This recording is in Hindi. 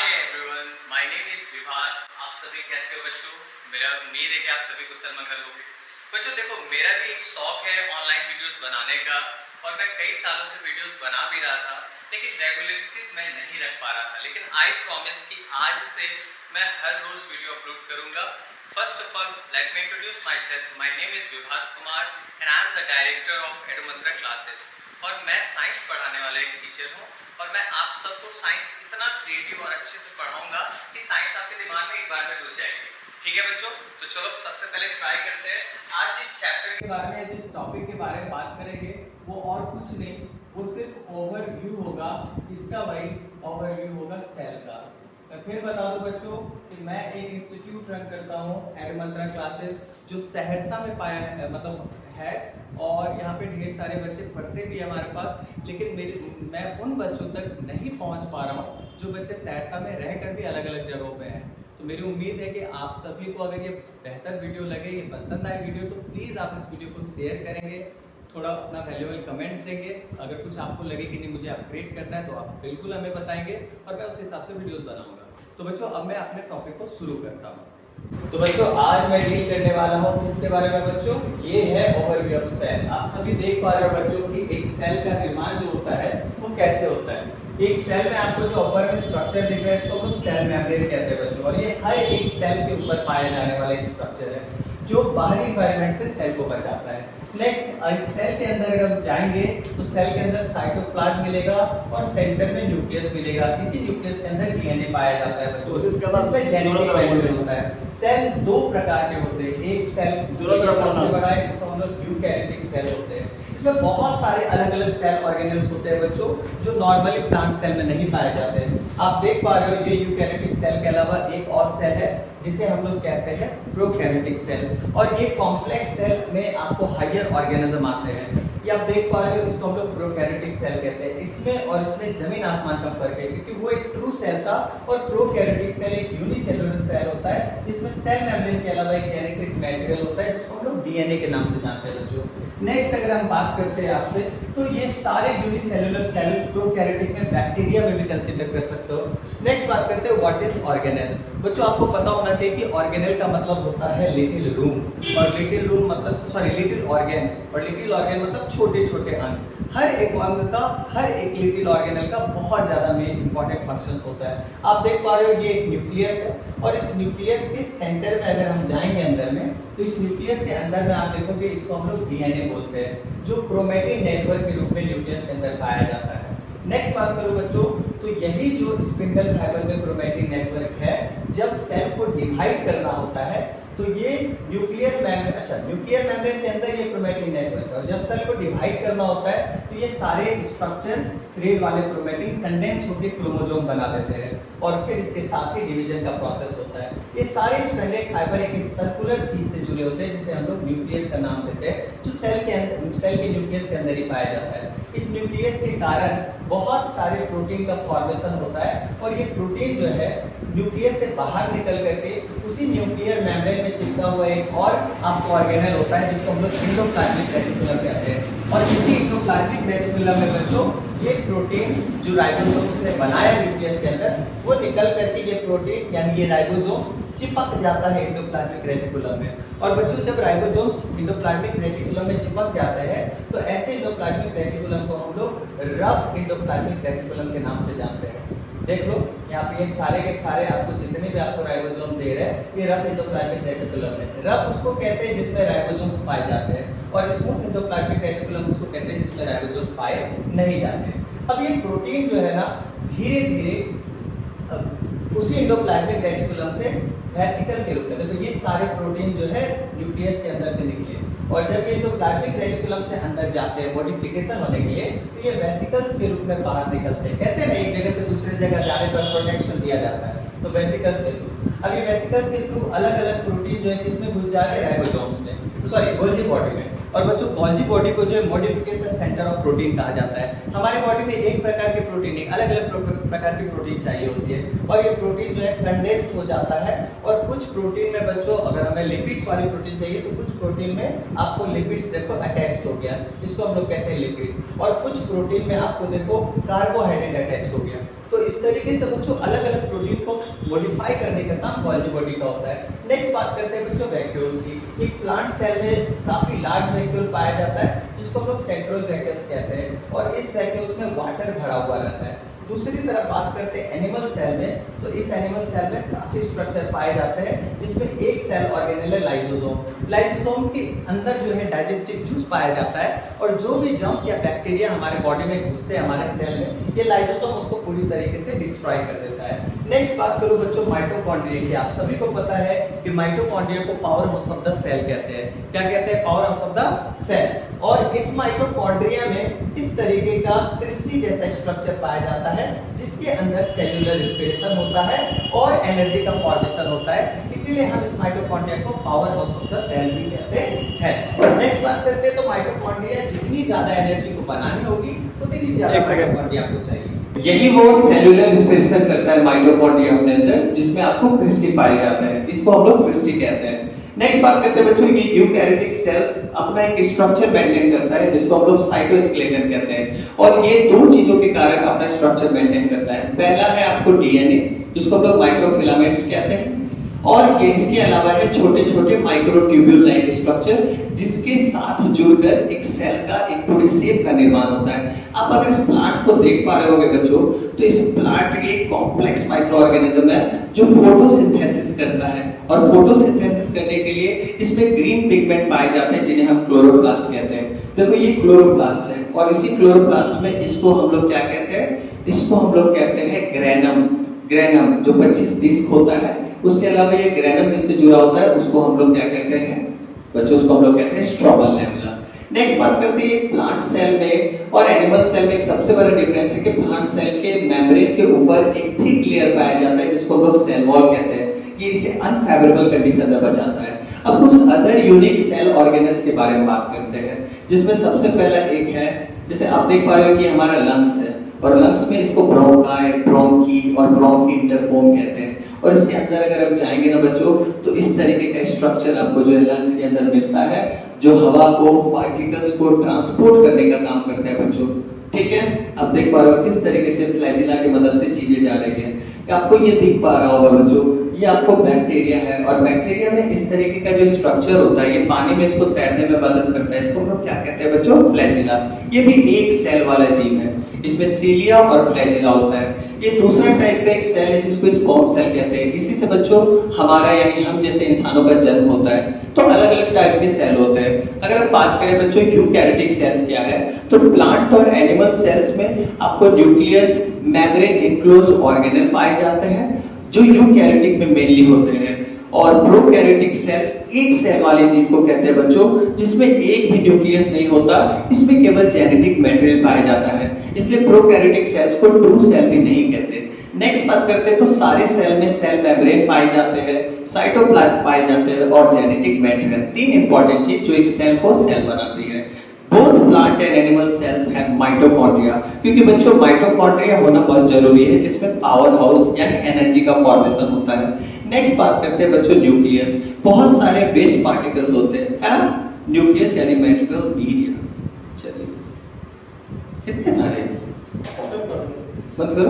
Hi everyone, my name is Vibhas. आप सभी कैसे हो बच्चों? मेरा उम्मीद है कि आप सभी कुशल मंगल होंगे। बच्चों देखो, मेरा भी एक शौक है ऑनलाइन वीडियोस बनाने का और मैं कई सालों से वीडियोस बना भी रहा था, लेकिन रेगुलरिटीज मैं नहीं रख पा रहा था। लेकिन आई प्रॉमिस कि आज से मैं हर रोज वीडियो अपलोड करूंगा। First of all let me introduce myself. My name is Vibhas Kumar and I am the director of Edumantra classes और मैं साइंस पढ़ाने वाला एक टीचर हूँ। और मैं आप सबको साइंस इतना क्रिएटिव और अच्छे से पढ़ाऊंगा कि साइंस आपके दिमाग में एक बार में घुस जाएगी। ठीक है बच्चों, तो चलो सबसे पहले ट्राई करते हैं। आज जिस चैप्टर के बारे में, जिस टॉपिक के बारे में बात करेंगे वो और कुछ नहीं, वो सिर्फ ओवरव्यू होगा। इसका भाई ओवरव्यू होगा सेल का। मैं फिर बता दूं बच्चों कि मैं एक इंस्टीट्यूट रन करता हूँ एडुमंत्रा क्लासेस, जो सहरसा में पाया है, मतलब है, और यहाँ पे ढेर सारे बच्चे पढ़ते भी हमारे पास। लेकिन मैं उन बच्चों तक नहीं पहुँच पा रहा हूँ जो बच्चे सहरसा में रहकर भी अलग अलग जगहों पे हैं। तो मेरी उम्मीद है कि आप सभी को अगर ये बेहतर वीडियो लगे, ये पसंद आए वीडियो, तो प्लीज़ आप इस वीडियो को शेयर करेंगे, थोड़ा अपना वैल्यूएबल कमेंट्स देंगे। अगर कुछ आपको लगे कि नहीं मुझे अपग्रेड करना है तो आप बिल्कुल हमें बताएंगे और मैं उस हिसाब से वीडियोस बनाऊंगा। तो बच्चों अब मैं अपने टॉपिक को शुरू करता हूँ। तो बच्चों आज मैं डील करने वाला हूँ किसके बारे में बच्चों? ये है ओवरव्यू ऑफ सेल। आप सभी देख पा रहे हो बच्चों कि एक सेल का निर्माण जो होता है वो कैसे होता है। एक सेल में आपको जो ऊपर में स्ट्रक्चर दिख रहा है इसको हम सेल मेम्ब्रेन कहते हैं बच्चों, और ये हर एक सेल के ऊपर पाया जाने वाला एक स्ट्रक्चर है जो बाहरी एनवायरनमेंट से सेल को बचाता है। नेक्स्ट, इस सेल के अंदर अगर हम जाएंगे तो सेल के अंदर साइटोप्लाज्म मिलेगा और सेंटर में न्यूक्लियस मिलेगा। इसी न्यूक्लियस के अंदर डीएनए पाया जाता है बच्चों, जिसमें जेनेटिक मेटेरियल होता है। सेल दो प्रकार के होते हैं। एक सेल सबसे बड़ा है जिसको हम लोग यूकैरियोटिक सेल होते हैं। इसमें बहुत सारे अलग अलग सेल ऑर्गेनेल्स होते हैं बच्चों जो नॉर्मली प्लांट सेल में नहीं पाए जाते हैं। आप देख पा रहे हो ये यूकैरियोटिक सेल के अलावा एक और सेल है जिसे हम लोग कहते हैं प्रोकैरियोटिक सेल, और ये कॉम्प्लेक्स सेल में आपको हायर ऑर्गेनिज्म आते हैं। ये आप देख पा रहे हो, इसको हम लोग प्रोकैरियोटिक सेल कहते हैं। इसमें और इसमें जमीन आसमान का फर्क है, क्योंकि वो एक ट्रू सेल था और प्रोकैरियोटिक सेल एक यूनिसेलुलर सेल होता है जिसमें सेल मेम्ब्रेन के अलावा एक जेनेटिक मटेरियल होता है जिसको हम लोग डीएनए के नाम से जानते हैं बच्चों। नेक्स्ट अगर हम बात करते हैं आपसे, तो ये सारे यूनिसेलुलर सेल प्रोकैरियोटिक में बैक्टीरिया में भी कंसीडर कर सकते हो। नेक्स्ट बात करते हैं व्हाट इज ऑर्गेनेल। बच्चों आपको पता होना चाहिए कि ऑर्गेनेल का मतलब होता है लिटिल रूम, और लिटिल रूम मतलब लिटिल ऑर्गेन, और लिटिल ऑर्गेन मतलब छोटे छोटे अंग। हर एक अंग का, हर एक लिटिल ऑर्गेनेल का बहुत ज्यादा मेन इंपॉर्टेंट फंक्शंस होता है। आप देख पा रहे हो ये एक न्यूक्लियस है, और इस न्यूक्लियस के सेंटर में अगर हम जाएंगे अंदर में, तो इस न्यूक्लियस के अंदर में आप देखोगे इसको हम लोग डीएनए बोलते हैं, जो क्रोमैटिन नेटवर्क के रूप में न्यूक्लियस के अंदर पाया जाता है। नेक्स्ट बात करो बच्चों, तो यही जो स्पिंडल फाइबर में क्रोमैटिन नेटवर्क है, जब सेल को डिवाइड करना होता है तो ये न्यूक्लियर मेम्ब्रेन के अंदर ये क्रोमैटिन नेटवर्क है, और जब सेल को डिवाइड करना होता है तो ये सारे स्ट्रक्चर थ्रेड वाले क्रोमैटिन कंडेंस होकर क्रोमोसोम बना देते हैं, और फिर इसके साथ ही डिवीजन का प्रोसेस होता है। ये सारे स्ट्रैंडेड फाइबर एक सर्कुलर चीज से जुड़े होते हैं जिसे हम लोग न्यूक्लियस का नाम देते हैं, जो सेल के न्यूक्लियस के अंदर ही पाया जाता है। इस न्यूक्लियस के कारण बहुत सारे प्रोटीन का फॉर्मेशन होता है, और ये प्रोटीन जो है न्यूक्लियस से बाहर निकल करके उसी न्यूक्लियर मेम्ब्रेन में चिपका हुआ एक और आपको ऑर्गेनेल होता है जिसको हम लोग एंडोप्लाज्मिक रेटिकुलम कहते हैं। और इसी एंडोप्लाज्मिक रेटिकुलम में बच्चों ये प्रोटीन जो राइबोसोम्स ने बनाया न्यूक्लियस के अंदर, वो निकल करके ये प्रोटीन यानी ये राइबोसोम्स चिपक जाता है एंडोप्लाज्मिक रेटिकुलम में। और बच्चों जब राइबोसोम्स एंडोप्लाज्मिक रेटिकुलम में चिपक जाते हैं तो ऐसे एंडोप्लाज्मिक रेटिकुलम को हम लोग रफ एंडोप्लाज्मिक रेटिकुलम के नाम से जानते हैं। देख लो यहाँ पे ये सारे के सारे आपको जितने भी आपको राइबोसोम दे रहे हैं ये रफ एंडोप्लाज्मिक रेटिकुलम है। रफ उसको कहते हैं जिसमें राइबोसोम्स पाए जाते हैं, और स्मूथ एंडोप्लाज्मिक रेटिकुलम उसको कहते हैं जिसमें राइबोसोम्स पाए नहीं जाते। अब ये प्रोटीन जो है ना धीरे धीरे उसी एंडोप्लाज्मिक रेटिकुलम से वेसिकल के रूप में, तो ये सारे प्रोटीन जो है न्यूक्लियस के अंदर से निकले, और जब ये एंडोप्लाज्मिक रेटिकुलम से अंदर जाते हैं मॉडिफिकेशन होने के लिए, तो ये वेसिकल्स के रूप में बाहर निकलते हैं। कहते हैं ना एक जगह से दूसरी जगह जाने पर प्रोटेक्शन दिया जाता है, तो वेसिकल्स के थ्रू। अब ये वेसिकल्स के थ्रू अलग अलग प्रोटीन जो है किसमें घुस जा रहे हैं? राइबोसोम्स में, गोल्जी बॉडी में। और बच्चों गोल्जी बॉडी को जो है मॉडिफिकेशन सेंटर ऑफ प्रोटीन कहा जाता है। हमारी बॉडी में एक प्रकार की प्रोटीन नहीं, अलग अलग प्रकार की प्रोटीन चाहिए होती है, और ये प्रोटीन जो है कंडेंस्ड हो जाता है। और कुछ प्रोटीन में बच्चों अगर हमें लिपिड्स वाली प्रोटीन चाहिए तो कुछ प्रोटीन में आपको लिपिड्स देखो अटैच हो गया, इसको हम लोग कहते हैं लिपिड। और कुछ प्रोटीन में आपको देखो कार्बोहाइड्रेट अटैच हो गया। तो इस तरीके से बच्चों अलग अलग प्रोटीन को मॉडिफाई करने का काम गोल्जी बॉडी का होता है। नेक्स्ट बात करते हैं बच्चों वैक्यूल्स की। एक प्लांट सेल में काफी लार्ज वैक्यूल पाया जाता है जिसको हम लोग सेंट्रल वैक्यूल्स कहते हैं, और इस वैक्यूल्स में वाटर भरा हुआ रहता है। दूसरी तरफ बात करते हैं एनिमल सेल में, तो इस एनिमल सेल में काफी स्ट्रक्चर पाए जाते हैं जिसमें एक सेल ऑर्गेनेल है लाइसोसोम। लाइसोसोम के अंदर जो है डाइजेस्टिव जूस पाया जाता है, और जो भी जर्म्स या बैक्टीरिया हमारे बॉडी में घुसते हैं हमारे सेल में, ये लाइसोसोम उसको पूरी तरीके से डिस्ट्रॉय कर देता है। नेक्स्ट बात करूं बच्चों माइटोकॉन्ड्रिया की। आप सभी को पता है कि माइटोकॉन्ड्रिया को powerhouse of the cell कहते हैं। क्या कहते हैं? Powerhouse of the cell. और इस माइटोकॉन्ड्रिया में इस तरीके का क्रिस्टी जैसा स्ट्रक्चर पाया जाता है जिसके अंदर सेल्यूलर रेस्पिरेशन होता है और एनर्जी का फॉर्मेशन होता है, इसीलिए हम इस माइटोकॉन्ड्रिया को powerhouse of the cell भी कहते हैं। नेक्स्ट बात करते हैं तो माइटोकॉन्ड्रिया जितनी ज्यादा एनर्जी को बनानी होगी उतनी ज्यादा माइटोकॉन्ड्रिया आपको चाहिए। यही वो सेल्यूलर रेस्पिरेशन करता है माइटोकॉन्ड्रिया अपने अंदर, जिसमें आपको क्रिस्टी पाई जाता है, इसको हम लोग क्रिस्टी कहते हैं। नेक्स्ट बात करते हैं बच्चों ये यूकैरियोटिक सेल्स अपना एक स्ट्रक्चर मेंटेन करता है जिसको हम लोग साइटोस्केलेटन कहते हैं, और ये दो चीजों के कारण अपना स्ट्रक्चर मेंटेन करता है। पहला है आपको डीएनए जिसको हम लोग माइक्रोफिलामेंट्स कहते हैं, और ये इसके अलावा है छोटे छोटे माइक्रोट्यूब्यूल लाइक स्ट्रक्चर जिसके साथ जुड़कर एक सेल का एक पूरी शेप का निर्माण होता है। आप अगर इस प्लांट को देख पा रहे होगे बच्चों, तो इस प्लांट एक कॉम्प्लेक्स माइक्रो ऑर्गेनिज्म है जो फोटोसिंथेसिस करता है, और फोटोसिंथेसिस करने के लिए इसमें ग्रीन पिगमेंट पाए जाते हैं जिन्हें हम क्लोरोप्लास्ट कहते हैं। देखो ये क्लोरोप्लास्ट है, और इसी क्लोरोप्लास्ट में इसको हम लोग क्या कहते हैं? इसको हम लोग कहते हैं ग्रेनम। ग्रेनम जो 25 डिस्क होता है, उसके अलावा ये ग्रेनम जिससे जुड़ा होता है उसको हम लोग क्या कहते हैं बच्चों? उसको हम लोग कहते हैं स्ट्रोमल लेमुला। नेक्स्ट बात करते हैं प्लांट सेल में और एनिमल सेल में एक सबसे बड़ा डिफरेंस है कि प्लांट सेल के मेम्ब्रेन के ऊपर एक थिक लेयर पाया जाता है जिसको हम लोग सेल वॉल कहते हैं। ये इसे अनफेवरेबल कंडीशन में बचाता है। अब कुछ अदर यूनिक सेल ऑर्गेनल्स के बारे में बात करते हैं, जिसमें सबसे पहला एक है, जैसे आप देख पा रहे हो कि हमारा लंग्स है, और लंग्स में इसको ब्रोंकाई, ब्रोंकी और ब्रोंकी इंटरफॉर्म कहते हैं। और इसके अंदर अगर हम जाएंगे ना बच्चों, तो इस तरीके का स्ट्रक्चर आपको जो है लंग्स के अंदर मिलता है, जो हवा को, पार्टिकल्स को ट्रांसपोर्ट करने का काम करता है बच्चों। ठीक है, अब देख पा रहे हो किस तरीके से फ्लैजिला की मदद से चीजें जा रही है। आपको ये दिख पा रहा होगा बच्चों, ये आपको बैक्टीरिया है, और बैक्टीरिया में इस तरीके का जो स्ट्रक्चर होता है, ये पानी में इसको तैरने में मदद करता है। इसको हम लोग क्या कहते हैं बच्चों? फ्लैजिला। ये भी एक सेल वाला जीव है, इसमें सीलिया और फ्लैजिला होता है। ये दूसरा टाइप का एक सेल है जिसको स्पर्म सेल कहते हैं। इसी से बच्चों हमारा यानी हम जैसे इंसानों का जन्म होता है। तो अलग अलग टाइप के सेल होते हैं। अगर हम बात करें बच्चों यूकैरियोटिक सेल्स क्या है, तो प्लांट और एनिमल सेल्स में आपको न्यूक्लियस, मेम्ब्रेन इनक्लोज ऑर्गेनेल पाए जाते हैं जो यूकैरियोटिक में मेनली होते हैं, और प्रोकैरियोटिक सेल एक सेल वाले जीव को कहते हैं बच्चों जिसमें एक भी न्यूक्लियस नहीं होता, इसमें केवल जेनेटिक मटेरियल पाया जाता है, इसलिए प्रोकैरियोटिक सेल्स को ट्रू सेल भी नहीं कहते। नेक्स्ट बात करते हैं तो सारे सेल में सेल मेम्ब्रेन पाए जाते हैं, साइटोप्लाज्म पाए जाते हैं और जेनेटिक मटेरियल। तीन इंपॉर्टेंट चीज जो एक सेल को सेल बनाती है। Both plant and animal cells have mitochondria, क्योंकि बच्चों माइटोकॉन्ड्रिया होना बहुत जरूरी है जिसमें पावर हाउस यानी एनर्जी का फॉर्मेशन होता है। नेक्स्ट बात करते हैं बच्चों न्यूक्लियस। बहुत सारे वेस्ट पार्टिकल्स होते हैं, है ना? न्यूक्लियस यानी मेडिकल मीडिया। चलिए कितने थाने बंद करो।